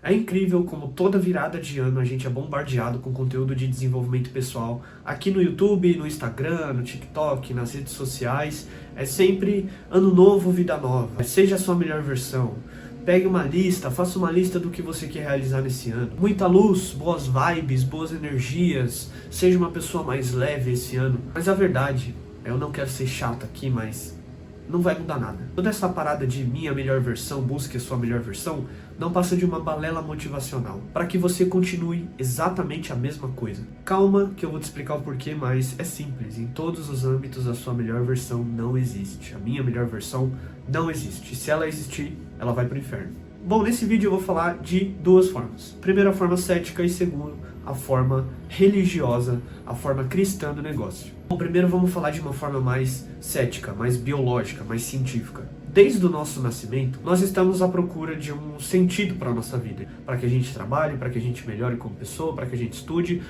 É incrível como toda virada de ano a gente é bombardeado com conteúdo de desenvolvimento pessoal. Aqui no YouTube, no Instagram, no TikTok, nas redes sociais. É sempre ano novo, vida nova. Seja a sua melhor versão. Pegue uma lista, faça uma lista do que você quer realizar nesse ano. Muita luz, boas vibes, boas energias. Seja uma pessoa mais leve esse ano. Mas a verdade, eu não quero ser chato aqui, mas não vai mudar nada. Toda essa parada de minha melhor versão, busque a sua melhor versão, não passa de uma balela motivacional, para que você continue exatamente a mesma coisa. Calma que eu vou te explicar o porquê, mas é simples. Em todos os âmbitos a sua melhor versão não existe. A minha melhor versão não existe. Se ela existir, ela vai pro inferno. Bom, nesse vídeo eu vou falar de duas formas. Primeiro, a forma cética e segundo, a forma religiosa, a forma cristã do negócio. Bom, primeiro vamos falar de uma forma mais cética, mais biológica, mais científica. Desde o nosso nascimento, nós estamos à procura de um sentido para a nossa vida. Para que a gente trabalhe, para que a gente melhore como pessoa, para que a gente estude.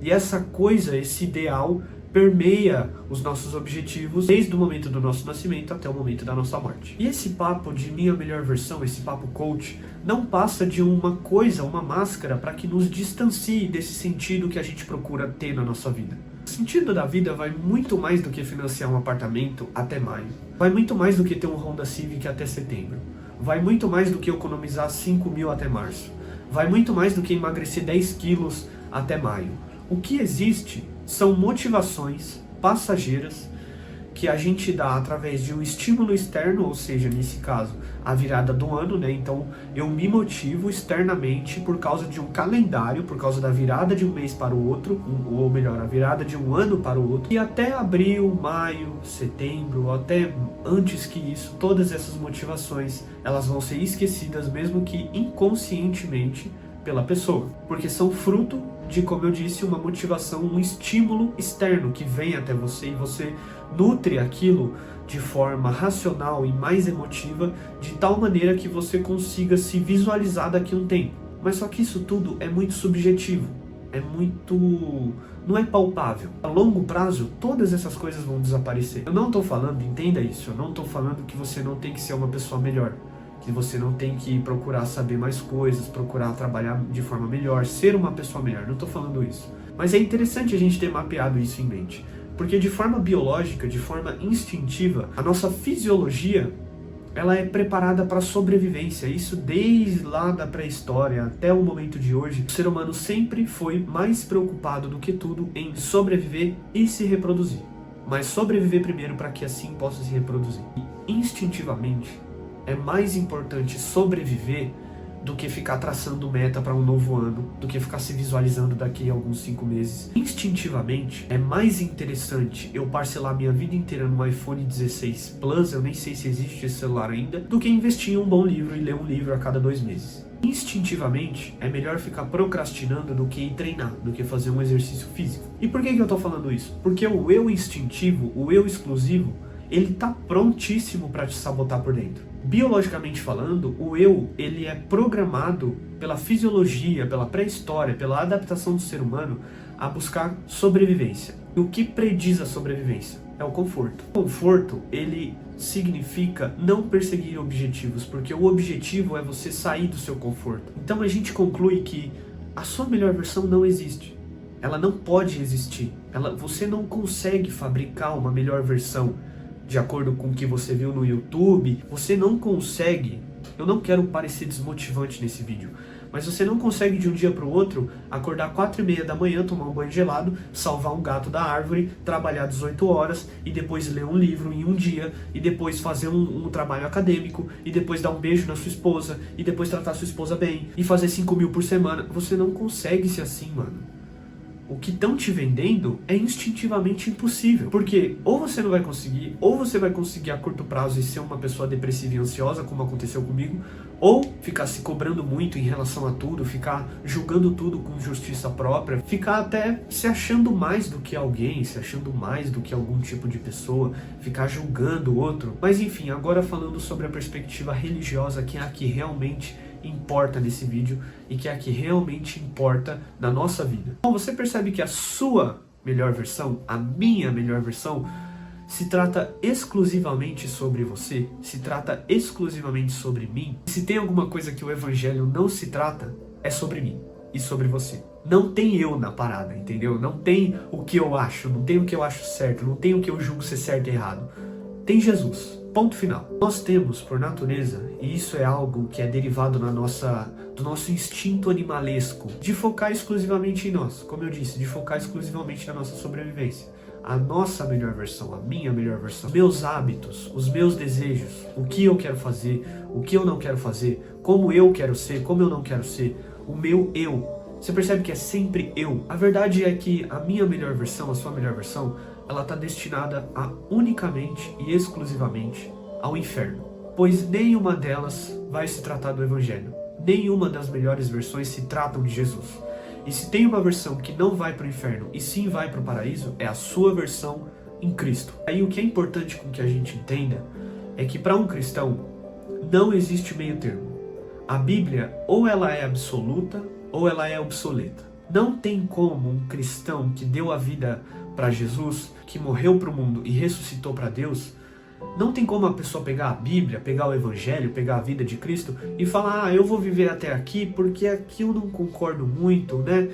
E essa coisa, esse ideal, permeia os nossos objetivos desde o momento do nosso nascimento até o momento da nossa morte. E esse papo de minha melhor versão, esse papo coach, não passa de uma coisa, uma máscara para que nos distancie desse sentido que a gente procura ter na nossa vida. O sentido da vida vai muito mais do que financiar um apartamento até maio. Vai muito mais do que ter um Honda Civic até setembro. Vai muito mais do que economizar 5 mil até março. Vai muito mais do que emagrecer 10 quilos até maio. O que existe são motivações passageiras que a gente dá através de um estímulo externo, ou seja, nesse caso, a virada do ano, né? Então, eu me motivo externamente por causa de um calendário, por causa da virada de um mês para o outro, ou melhor, a virada de um ano para o outro. E até abril, maio, setembro, ou até antes que isso, todas essas motivações, elas vão ser esquecidas, mesmo que inconscientemente, pela pessoa, porque são fruto de, como eu disse, uma motivação, um estímulo externo que vem até você e você nutre aquilo de forma racional e mais emotiva, de tal maneira que você consiga se visualizar daqui a um tempo. Mas só que isso tudo é muito subjetivo, não é palpável. A longo prazo, todas essas coisas vão desaparecer. Eu não estou falando, entenda isso, eu não estou falando que você não tem que ser uma pessoa melhor, que você não tem que procurar saber mais coisas, procurar trabalhar de forma melhor, ser uma pessoa melhor, não estou falando isso. Mas é interessante a gente ter mapeado isso em mente, porque de forma biológica, de forma instintiva, a nossa fisiologia, ela é preparada para a sobrevivência. Isso desde lá da pré-história até o momento de hoje, o ser humano sempre foi mais preocupado do que tudo em sobreviver e se reproduzir. Mas sobreviver primeiro para que assim possa se reproduzir. E instintivamente, é mais importante sobreviver do que ficar traçando meta para um novo ano, do que ficar se visualizando daqui a alguns 5 meses. Instintivamente, é mais interessante eu parcelar minha vida inteira no iPhone 16 Plus, eu nem sei se existe esse celular ainda, do que investir em um bom livro e ler um livro a cada 2 meses. Instintivamente, é melhor ficar procrastinando do que ir treinar, do que fazer um exercício físico. E por que eu tô falando isso? Porque o eu instintivo, o eu exclusivo, ele tá prontíssimo para te sabotar por dentro. Biologicamente falando, o eu, ele é programado pela fisiologia, pela pré-história, pela adaptação do ser humano a buscar sobrevivência. E o que prediz a sobrevivência? É o conforto. O conforto, ele significa não perseguir objetivos, porque o objetivo é você sair do seu conforto. Então a gente conclui que a sua melhor versão não existe. Ela não pode existir. Você não consegue fabricar uma melhor versão de acordo com o que você viu no YouTube. Você não consegue, eu não quero parecer desmotivante nesse vídeo, mas você não consegue de um dia para o outro acordar 4h30 da manhã, tomar um banho gelado, salvar um gato da árvore, trabalhar 18 horas e depois ler um livro em um dia e depois fazer um trabalho acadêmico e depois dar um beijo na sua esposa e depois tratar sua esposa bem e fazer 5 mil por semana. Você não consegue ser assim, mano. O que estão te vendendo é instintivamente impossível. Porque ou você não vai conseguir, ou você vai conseguir a curto prazo e ser uma pessoa depressiva e ansiosa, como aconteceu comigo, ou ficar se cobrando muito em relação a tudo, ficar julgando tudo com justiça própria, ficar até se achando mais do que alguém, se achando mais do que algum tipo de pessoa, ficar julgando o outro. Mas enfim, agora falando sobre a perspectiva religiosa, que é a que realmente importa nesse vídeo e que é a que realmente importa na nossa vida. Bom, você percebe que a sua melhor versão, a minha melhor versão, se trata exclusivamente sobre você, se trata exclusivamente sobre mim. Se tem alguma coisa que o evangelho não se trata, é sobre mim e sobre você. Não tem eu na parada, entendeu? Não tem o que eu acho, não tem o que eu acho certo, não tem o que eu julgo ser certo e errado. Tem Jesus. Ponto final. Nós temos, por natureza, e isso é algo que é derivado do nosso instinto animalesco, de focar exclusivamente em nós, como eu disse, de focar exclusivamente na nossa sobrevivência. A nossa melhor versão, a minha melhor versão, meus hábitos, os meus desejos, o que eu quero fazer, o que eu não quero fazer, como eu quero ser, como eu não quero ser, o meu eu. Você percebe que é sempre eu. A verdade é que a minha melhor versão, a sua melhor versão, ela está destinada a unicamente e exclusivamente ao inferno. Pois nenhuma delas vai se tratar do Evangelho. Nenhuma das melhores versões se tratam de Jesus. E se tem uma versão que não vai para o inferno e sim vai para o paraíso, é a sua versão em Cristo. Aí o que é importante com que a gente entenda é que para um cristão não existe meio termo. A Bíblia ou ela é absoluta ou ela é obsoleta. Não tem como um cristão que deu a vida para Jesus, que morreu para o mundo e ressuscitou para Deus, não tem como a pessoa pegar a Bíblia, pegar o Evangelho, pegar a vida de Cristo e falar, eu vou viver até aqui porque aqui eu não concordo muito, né?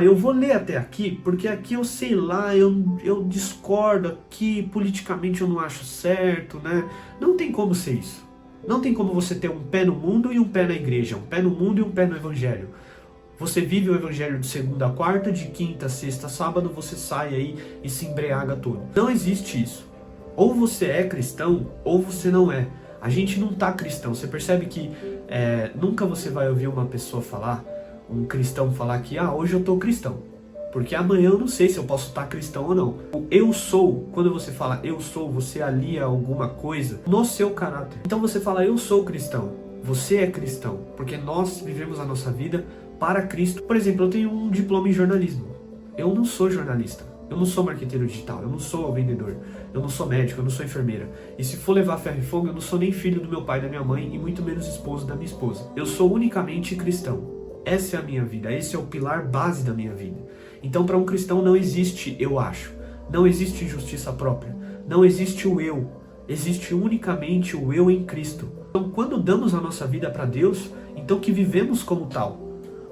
Eu vou ler até aqui porque aqui eu sei lá, eu discordo aqui, politicamente eu não acho certo, né? Não tem como ser isso. Não tem como você ter um pé no mundo e um pé na igreja, um pé no mundo e um pé no Evangelho. Você vive o Evangelho de segunda a quarta, de quinta a sexta a sábado, você sai aí e se embriaga todo. Não existe isso. Ou você é cristão, ou você não é. A gente não tá cristão. Você percebe que nunca você vai ouvir uma pessoa falar, um cristão falar que, hoje eu tô cristão. Porque amanhã eu não sei se eu posso estar cristão ou não. O eu sou, quando você fala eu sou, você alia alguma coisa no seu caráter. Então você fala eu sou cristão, você é cristão. Porque nós vivemos a nossa vida para Cristo. Por exemplo, eu tenho um diploma em jornalismo. Eu não sou jornalista. Eu não sou marqueteiro digital, eu não sou vendedor, eu não sou médico, eu não sou enfermeira. E se for levar ferro e fogo, eu não sou nem filho do meu pai e da minha mãe e muito menos esposo da minha esposa. Eu sou unicamente cristão. Essa é a minha vida, esse é o pilar base da minha vida. Então para um cristão não existe eu acho, não existe justiça própria, não existe o eu, existe unicamente o eu em Cristo. Então quando damos a nossa vida para Deus, então que vivemos como tal.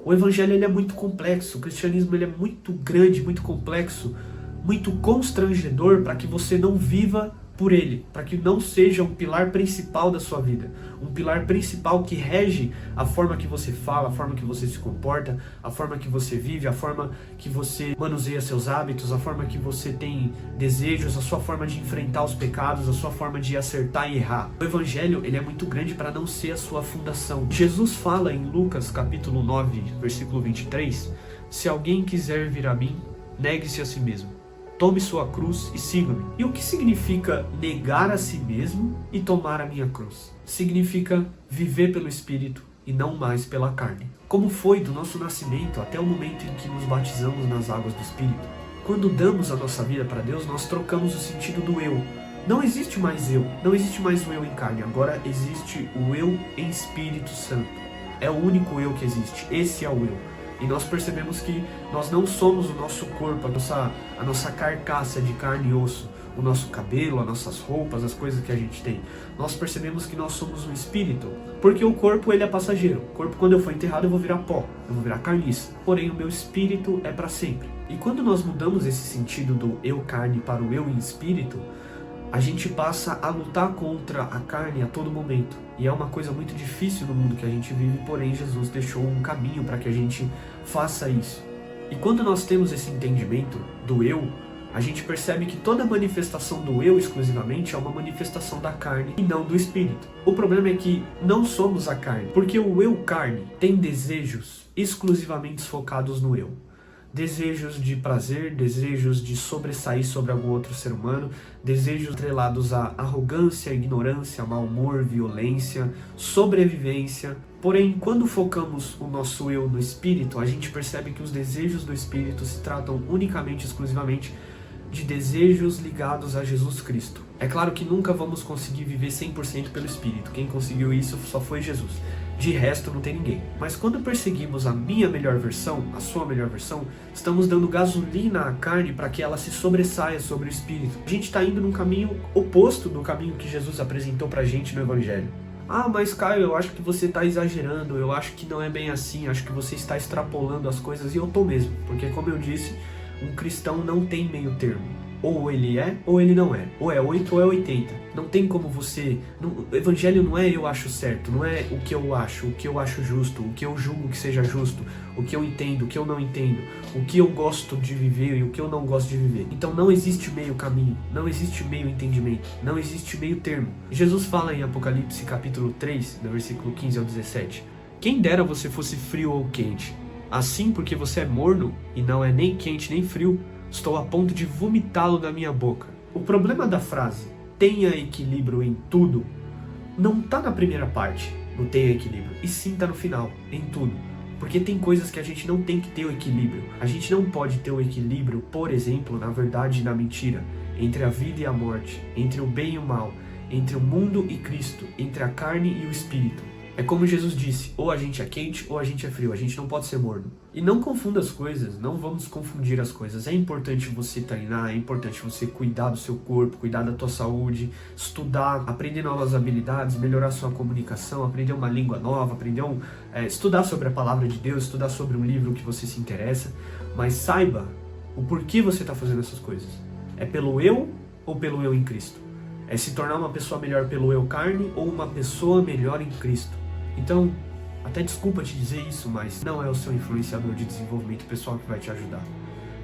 O Evangelho ele é muito complexo, o cristianismo ele é muito grande, muito complexo, muito constrangedor para que você não viva por ele, para que não seja um pilar principal da sua vida, um pilar principal que rege a forma que você fala, a forma que você se comporta, a forma que você vive, a forma que você manuseia seus hábitos, a forma que você tem desejos, a sua forma de enfrentar os pecados, a sua forma de acertar e errar. O Evangelho ele é muito grande para não ser a sua fundação. Jesus fala em Lucas capítulo 9, versículo 23, se alguém quiser vir a mim, negue-se a si mesmo. Tome sua cruz e siga-me. E o que significa negar a si mesmo e tomar a minha cruz? Significa viver pelo Espírito e não mais pela carne. Como foi do nosso nascimento até o momento em que nos batizamos nas águas do Espírito. Quando damos a nossa vida para Deus, nós trocamos o sentido do eu. Não existe mais eu, não existe mais o eu em carne, agora existe o eu em Espírito Santo. É o único eu que existe, esse é o eu. E nós percebemos que nós não somos o nosso corpo, a nossa carcaça de carne e osso, o nosso cabelo, as nossas roupas, as coisas que a gente tem. Nós percebemos que nós somos um espírito, porque o corpo ele é passageiro. O corpo, quando eu for enterrado, eu vou virar pó, eu vou virar carniça. Porém, o meu espírito é para sempre. E quando nós mudamos esse sentido do eu carne para o eu em espírito, a gente passa a lutar contra a carne a todo momento. E é uma coisa muito difícil no mundo que a gente vive, porém Jesus deixou um caminho para que a gente faça isso. E quando nós temos esse entendimento do eu, a gente percebe que toda manifestação do eu exclusivamente é uma manifestação da carne e não do espírito. O problema é que não somos a carne, porque o eu carne tem desejos exclusivamente focados no eu. Desejos de prazer, desejos de sobressair sobre algum outro ser humano, desejos atrelados à arrogância, ignorância, mau humor, violência, sobrevivência. Porém, quando focamos o nosso eu no espírito, a gente percebe que os desejos do espírito se tratam unicamente, exclusivamente, de desejos ligados a Jesus Cristo. É claro que nunca vamos conseguir viver 100% pelo espírito. Quem conseguiu isso só foi Jesus. De resto, não tem ninguém. Mas quando perseguimos a minha melhor versão, a sua melhor versão, estamos dando gasolina à carne para que ela se sobressaia sobre o espírito. A gente está indo num caminho oposto do caminho que Jesus apresentou para a gente no Evangelho. Ah, mas Caio, eu acho que você está exagerando, eu acho que não é bem assim, acho que você está extrapolando as coisas, e eu tô mesmo, porque como eu disse, um cristão não tem meio termo. Ou ele é, ou ele não é. Ou é 8 ou é 80. Não tem como você... o evangelho não é eu acho certo, não é o que eu acho justo, o que eu julgo que seja justo, o que eu entendo, o que eu não entendo, o que eu gosto de viver e o que eu não gosto de viver. Então não existe meio caminho, não existe meio entendimento, não existe meio termo. Jesus fala em Apocalipse capítulo 3, do versículo 15 ao 17. Quem dera você fosse frio ou quente. Assim, porque você é morno e não é nem quente nem frio, estou a ponto de vomitá-lo da minha boca. O problema da frase tenha equilíbrio em tudo não está na primeira parte, no tenha equilíbrio, e sim está no final, em tudo. Porque tem coisas que a gente não tem que ter o equilíbrio. A gente não pode ter o equilíbrio, por exemplo, na verdade e na mentira, entre a vida e a morte, entre o bem e o mal, entre o mundo e Cristo, entre a carne e o espírito. É como Jesus disse, ou a gente é quente ou a gente é frio, a gente não pode ser morno. E não confunda as coisas, não vamos confundir as coisas. É importante você treinar, é importante você cuidar do seu corpo, cuidar da tua saúde, estudar, aprender novas habilidades, melhorar sua comunicação, aprender uma língua nova, estudar sobre a palavra de Deus, estudar sobre um livro que você se interessa, mas saiba o porquê você está fazendo essas coisas. É pelo eu ou pelo eu em Cristo? É se tornar uma pessoa melhor pelo eu carne ou uma pessoa melhor em Cristo? Então, até desculpa te dizer isso, mas não é o seu influenciador de desenvolvimento pessoal que vai te ajudar.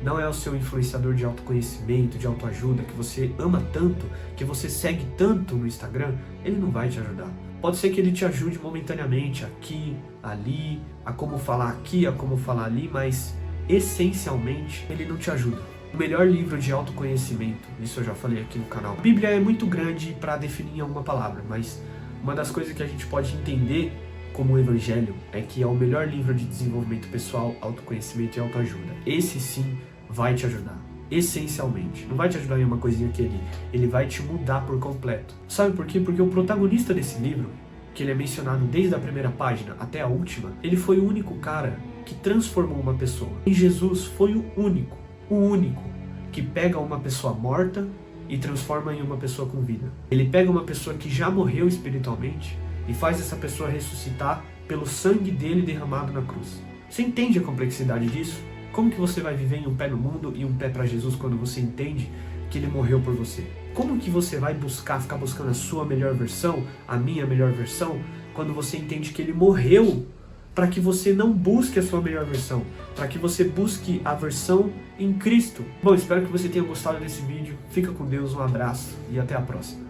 Não é o seu influenciador de autoconhecimento, de autoajuda, que você ama tanto, que você segue tanto no Instagram, ele não vai te ajudar. Pode ser que ele te ajude momentaneamente, aqui, ali, a como falar aqui, a como falar ali, mas essencialmente ele não te ajuda. O melhor livro de autoconhecimento, isso eu já falei aqui no canal. A Bíblia é muito grande para definir uma palavra, mas uma das coisas que a gente pode entender como o Evangelho é que é o melhor livro de desenvolvimento pessoal, autoconhecimento e autoajuda. Esse sim vai te ajudar, essencialmente. Não vai te ajudar em uma coisinha aqui ali, ele vai te mudar por completo. Sabe por quê? Porque o protagonista desse livro, que ele é mencionado desde a primeira página até a última, ele foi o único cara que transformou uma pessoa. E Jesus foi o único que pega uma pessoa morta e transforma em uma pessoa com vida. Ele pega uma pessoa que já morreu espiritualmente e faz essa pessoa ressuscitar pelo sangue dele derramado na cruz. Você entende a complexidade disso? Como que você vai viver em um pé no mundo e um pé para Jesus quando você entende que ele morreu por você? Como que você vai ficar buscando a sua melhor versão, a minha melhor versão, quando você entende que ele morreu para que você não busque a sua melhor versão, para que você busque a versão em Cristo? Bom, espero que você tenha gostado desse vídeo. Fica com Deus, um abraço e até a próxima.